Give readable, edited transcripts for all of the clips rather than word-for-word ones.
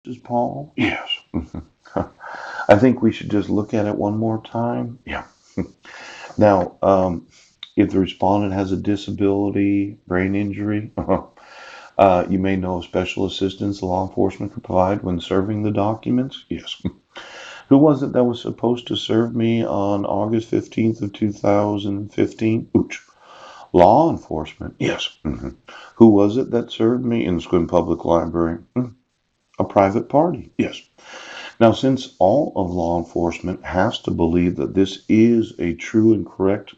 This is Paul. Yes. I think we should just look at it one more time. Yeah. Now, if the respondent has a disability, brain injury, you may know of special assistance law enforcement could provide when serving the documents. Yes. Who was it that was supposed to serve me on August 15th of 2015? Ooch. Law enforcement. Yes. Who was it that served me in the Squim Public Library? A private party. Yes. Now, since all of law enforcement has to believe that this is a true and correct,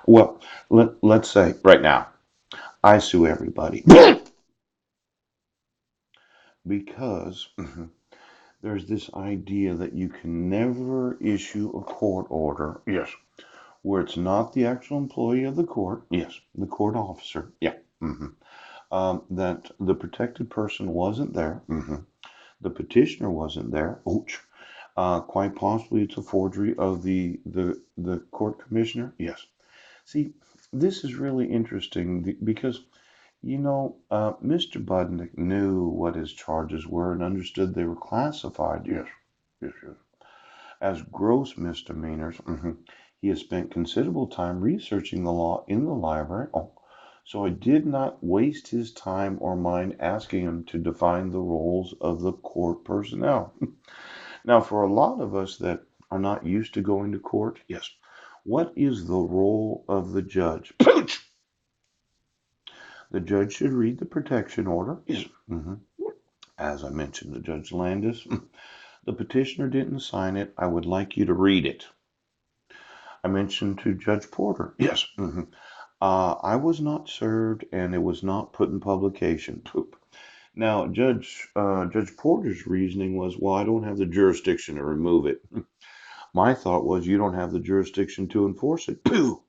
well, let's say right now, I sue everybody because there's this idea that you can never issue a court order, yes, where it's not the actual employee of the court, yes, the court officer, yeah, that the protected person wasn't there, the petitioner wasn't there, ouch. Quite possibly it's a forgery of the court commissioner. Yes. See, this is really interesting because Mr. Budnick knew what his charges were and understood they were classified. Yes, yes, yes, as gross misdemeanors. He has spent considerable time researching the law in the library. Oh, so I did not waste his time or mine asking him to define the roles of the court personnel. Now, for a lot of us that are not used to going to court, yes, what is the role of the judge? Pooch! The judge should read the protection order. Yes. As I mentioned to Judge Landis, the petitioner didn't sign it. I would like you to read it. I mentioned to Judge Porter. Yes. I was not served and it was not put in publication. Poop. Now, Judge Porter's reasoning was, well, I don't have the jurisdiction to remove it. My thought was you don't have the jurisdiction to enforce it. Pooh!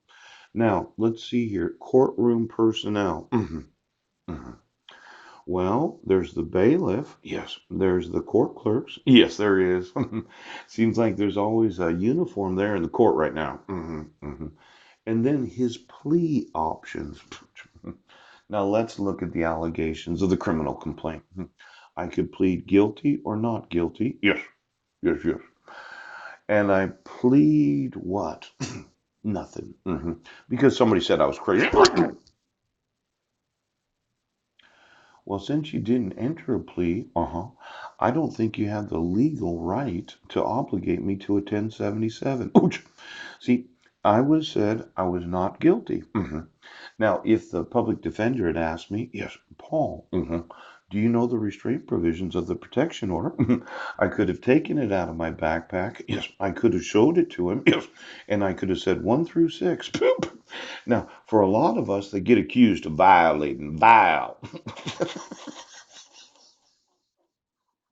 Now, let's see here. Courtroom personnel. Well, there's the bailiff. Yes. There's the court clerks. Yes, there is. Seems like there's always a uniform there in the court right now. And then his plea options. Now, let's look at the allegations of the criminal complaint. I could plead guilty or not guilty. Yes. Yes, yes. And I plead what? Nothing. Because somebody said I was crazy. Well, since you didn't enter a plea, I don't think you have the legal right to obligate me to a 1077. Ouch. See, I was said I was not guilty. Now, if the public defender had asked me, yes, Paul, do you know the restraint provisions of the protection order? I could have taken it out of my backpack. Yes, I could have showed it to him. Yes, and I could have said 1 through 6. Poop. Now, for a lot of us that get accused of violating, vile.